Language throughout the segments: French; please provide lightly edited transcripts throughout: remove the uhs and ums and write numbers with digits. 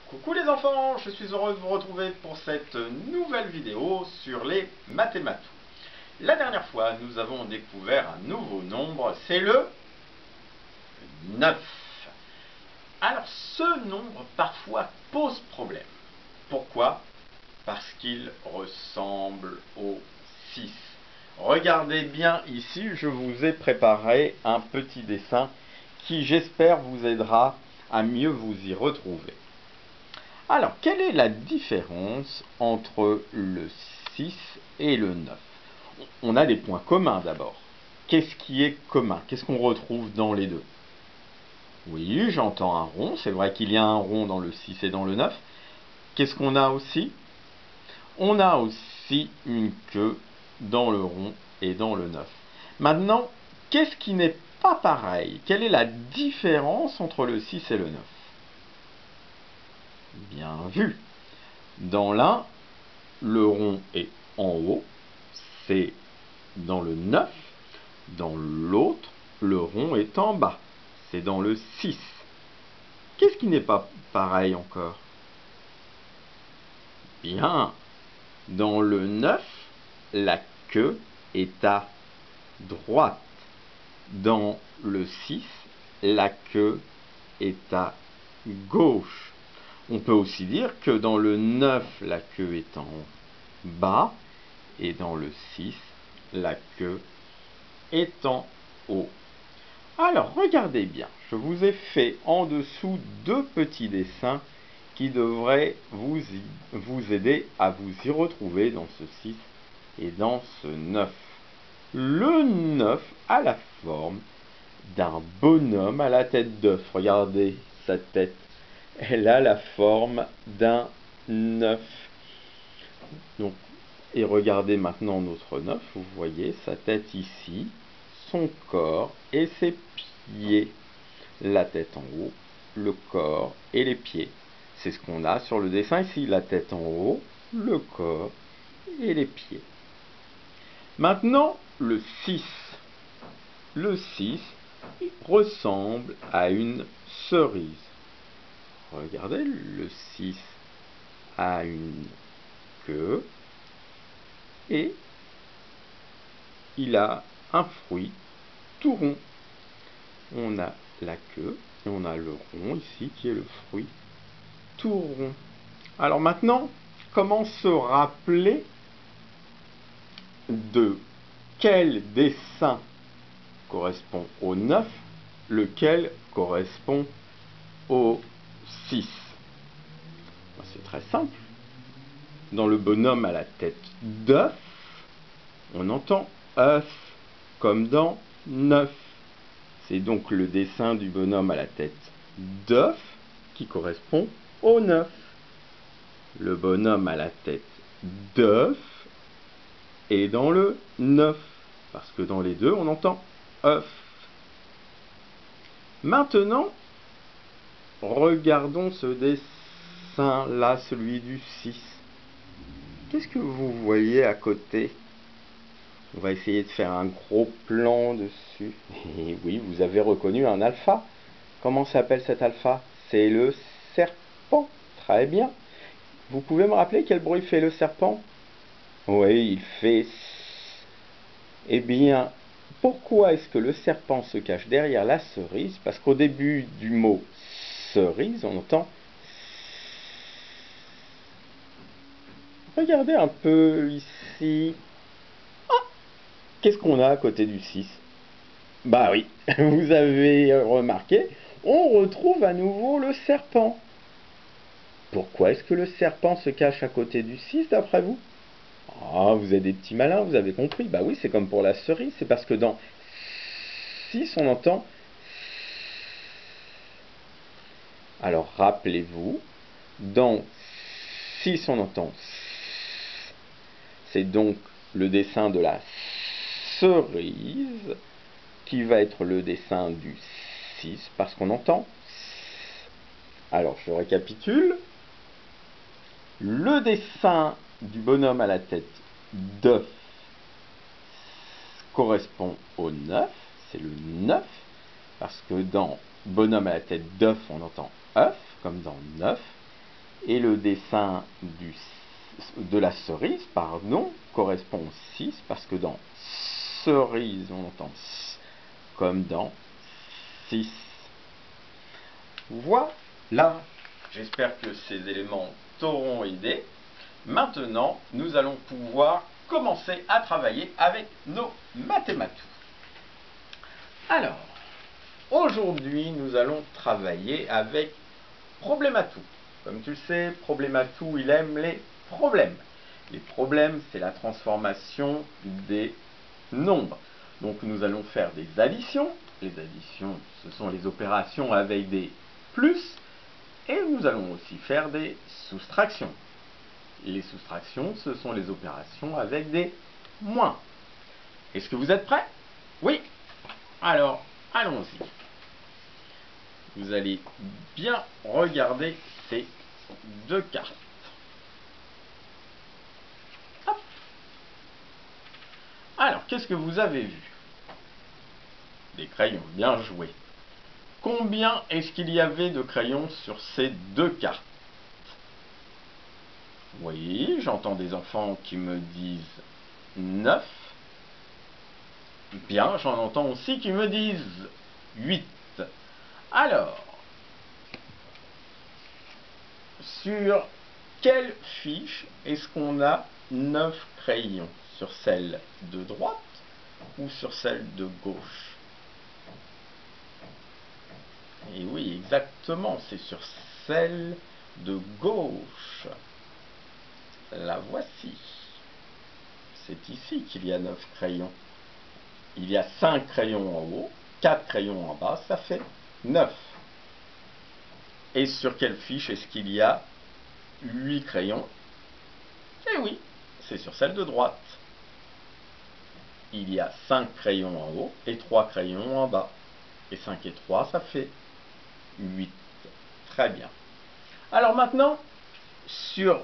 Coucou les enfants, je suis heureux de vous retrouver pour cette nouvelle vidéo sur les mathématiques. La dernière fois, nous avons découvert un nouveau nombre, c'est le 9. Alors ce nombre parfois pose problème. Pourquoi? Parce qu'il ressemble au 6. Regardez bien ici, je vous ai préparé un petit dessin qui j'espère vous aidera à mieux vous y retrouver. Alors, quelle est la différence entre le 6 et le 9? On a des points communs d'abord. Qu'est-ce qui est commun? Qu'est-ce qu'on retrouve dans les deux? Oui, j'entends un rond. C'est vrai qu'il y a un rond dans le 6 et dans le 9. Qu'est-ce qu'on a aussi? On a aussi une queue dans le rond et dans le 9. Maintenant, qu'est-ce qui n'est pas pareil? Quelle est la différence entre le 6 et le 9? Bien vu. Dans l'un, le rond est en haut, c'est dans le 9. Dans l'autre, le rond est en bas, c'est dans le 6. Qu'est-ce qui n'est pas pareil encore? Bien, dans le 9, la queue est à droite. Dans le 6, la queue est à gauche. On peut aussi dire que dans le 9, la queue est en bas, et dans le 6, la queue est en haut. Alors, regardez bien, je vous ai fait en dessous deux petits dessins qui devraient vous aider à vous y retrouver dans ce 6 et dans ce 9. Le 9 a la forme d'un bonhomme à la tête d'œuf. Regardez sa tête. Elle a la forme d'un œuf. Donc, et regardez maintenant notre 9, vous voyez sa tête ici, son corps et ses pieds. La tête en haut, le corps et les pieds. C'est ce qu'on a sur le dessin ici, la tête en haut, le corps et les pieds. Maintenant, le 6. Le 6 ressemble à une cerise. Regardez, le 6 a une queue et il a un fruit tout rond. On a la queue et on a le rond ici qui est le fruit tout rond. Alors maintenant, comment se rappeler de quel dessin correspond au 9, lequel correspond au 6? C'est très simple. Dans le bonhomme à la tête d'œuf, on entend œuf, comme dans 9. C'est donc le dessin du bonhomme à la tête d'œuf qui correspond au 9. Le bonhomme à la tête d'œuf est dans le 9, parce que dans les deux, on entend œuf. Maintenant, regardons ce dessin-là, celui du 6. Qu'est-ce que vous voyez à côté? On va essayer de faire un gros plan dessus. Et oui, vous avez reconnu un alpha. Comment s'appelle cet alpha? C'est le serpent. Très bien. Vous pouvez me rappeler quel bruit fait le serpent? Oui, il fait... Eh bien, pourquoi est-ce que le serpent se cache derrière la cerise? Parce qu'au début du mot cerise, on entend... Regardez un peu ici. Qu'est-ce qu'on a à côté du 6? Bah oui, vous avez remarqué, on retrouve à nouveau le serpent. Pourquoi est-ce que le serpent se cache à côté du 6 d'après vous? Ah, vous êtes des petits malins, vous avez compris. Bah oui, c'est comme pour la cerise, c'est parce que dans 6, on entend... Alors, rappelez-vous, dans 6, on entend... C'est donc le dessin de la cerise qui va être le dessin du 6, parce qu'on entend... Alors, je récapitule. Le dessin du bonhomme à la tête d'œuf correspond au 9, c'est le 9, parce que dans bonhomme à la tête d'œuf, on entend œuf, comme dans 9. Et le dessin de la cerise, correspond au 6, parce que dans cerise, on entend S, comme dans 6. Voilà, j'espère que ces éléments t'auront aidé. Maintenant, nous allons pouvoir commencer à travailler avec nos mathématiques. Alors, aujourd'hui, nous allons travailler avec Problématou. Comme tu le sais, Problématou, il aime les problèmes. Les problèmes, c'est la transformation des nombres. Donc nous allons faire des additions. Les additions, ce sont les opérations avec des plus. Et nous allons aussi faire des soustractions. Les soustractions, ce sont les opérations avec des moins. Est-ce que vous êtes prêts? Oui? Alors, allons-y. Vous allez bien regarder ces deux cartes. Hop. Alors, qu'est-ce que vous avez vu? Des crayons, bien joué. Combien est-ce qu'il y avait de crayons sur ces deux cartes? Oui, j'entends des enfants qui me disent 9. Bien, j'en entends aussi qui me disent 8. Alors, sur quelle fiche est-ce qu'on a 9 crayons? Sur celle de droite ou sur celle de gauche? Et oui, exactement, c'est sur celle de gauche. La voici. C'est ici qu'il y a 9 crayons. Il y a 5 crayons en haut, 4 crayons en bas, ça fait 9. Et sur quelle fiche est-ce qu'il y a 8 crayons? Eh oui, c'est sur celle de droite. Il y a 5 crayons en haut et 3 crayons en bas. Et 5 et 3, ça fait 8. Très bien. Alors maintenant, sur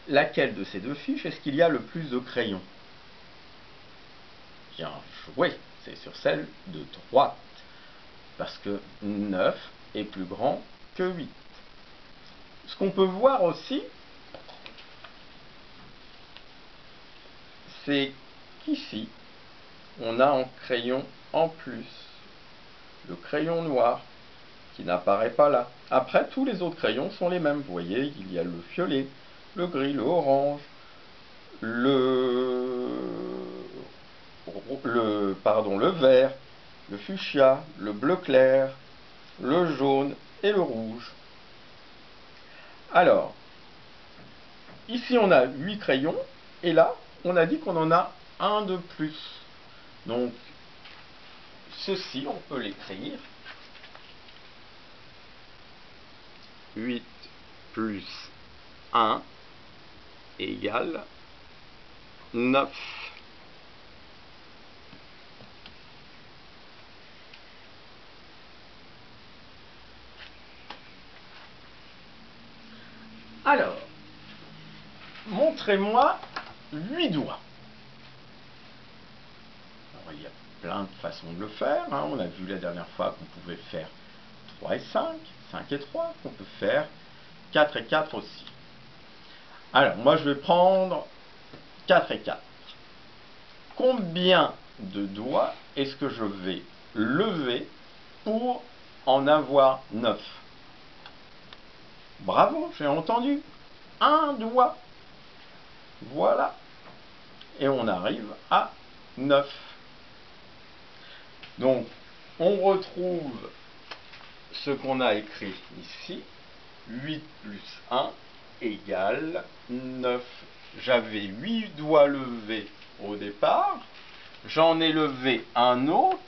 laquelle de ces deux fiches est-ce qu'il y a le plus de crayons? Bien joué, c'est sur celle de droite. Parce que 9 est plus grand que 8. Ce qu'on peut voir aussi, c'est qu'ici, on a un crayon en plus. Le crayon noir, qui n'apparaît pas là. Après, tous les autres crayons sont les mêmes. Vous voyez, il y a le violet, le gris, le orange, le vert, le fuchsia, le bleu clair, le jaune et le rouge. Alors, ici on a 8 crayons, et là, on a dit qu'on en a un de plus. Donc, ceci, on peut l'écrire. 8 plus 1 égale 9. Alors, montrez-moi 8 doigts. Alors, il y a plein de façons de le faire. On a vu la dernière fois qu'on pouvait faire 3 et 5, 5 et 3, qu'on peut faire 4 et 4 aussi. Alors, moi je vais prendre 4 et 4. Combien de doigts est-ce que je vais lever pour en avoir 9? Bravo, j'ai entendu. Un doigt. Voilà. Et on arrive à 9. Donc, on retrouve ce qu'on a écrit ici. 8 plus 1 égale 9. J'avais 8 doigts levés au départ. J'en ai levé un autre.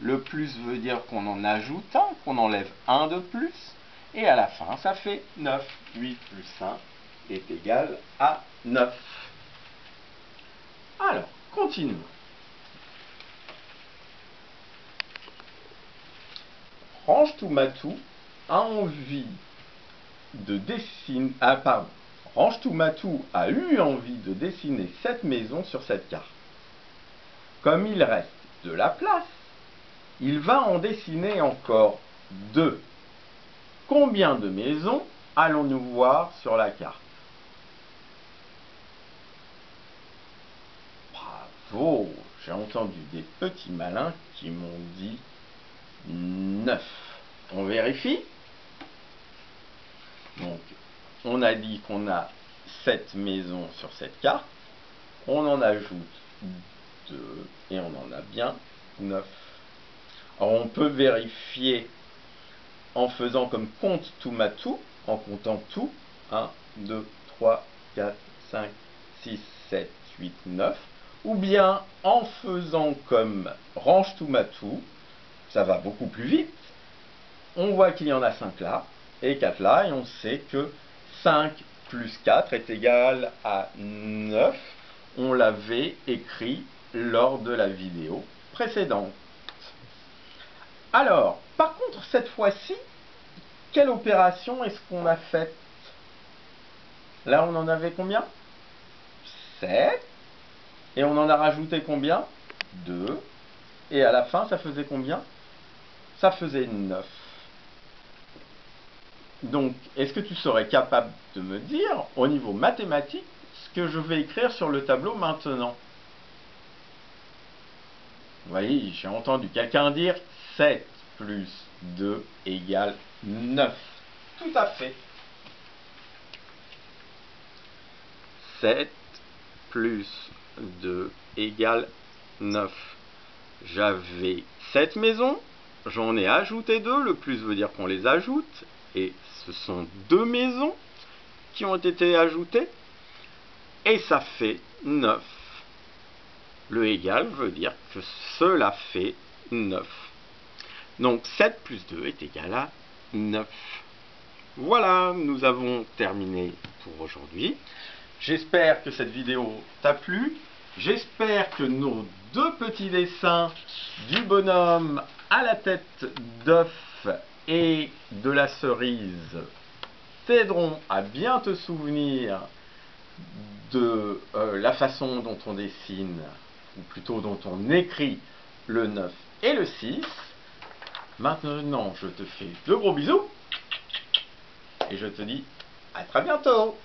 Le plus veut dire qu'on en ajoute un, qu'on enlève un de plus. Et à la fin, ça fait 9. 8 plus 1 est égal à 9. Alors, continuons. Range-tout-matou a envie de dessiner... Ah, pardon. Range-tout-matou a eu envie de dessiner cette maison sur cette carte. Comme il reste de la place, il va en dessiner encore 2. Combien de maisons allons-nous voir sur la carte? Bravo! J'ai entendu des petits malins qui m'ont dit 9. On vérifie. Donc, on a dit qu'on a 7 maisons sur cette carte. On en ajoute 2 et on en a bien 9. Alors, on peut vérifier en faisant comme compte tout ma tout, en comptant tout. 1, 2, 3, 4, 5, 6, 7, 8, 9. Ou bien en faisant comme range tout ma tout, ça va beaucoup plus vite. On voit qu'il y en a 5 là et 4 là, et on sait que 5 plus 4 est égal à 9. On l'avait écrit lors de la vidéo précédente. Alors, par contre, cette fois-ci, quelle opération est-ce qu'on a faite? Là, on en avait combien? 7. Et on en a rajouté combien? 2. Et à la fin, ça faisait combien? Ça faisait 9. Donc, est-ce que tu serais capable de me dire, au niveau mathématique, ce que je vais écrire sur le tableau maintenant? Vous voyez, j'ai entendu quelqu'un dire 7 plus 2 égale 9. Tout à fait. 7 plus 2 égale 9. J'avais 7 maisons, j'en ai ajouté 2, le plus veut dire qu'on les ajoute, et ce sont 2 maisons qui ont été ajoutées, et ça fait 9. Le égal veut dire que cela fait 9. Donc 7 plus 2 est égal à 9. Voilà, nous avons terminé pour aujourd'hui. J'espère que cette vidéo t'a plu. J'espère que nos 2 petits dessins du bonhomme à la tête d'œuf et de la cerise t'aideront à bien te souvenir de la façon dont on dessine, ou plutôt dont on écrit le 9 et le 6. Maintenant, je te fais de gros bisous et je te dis à très bientôt.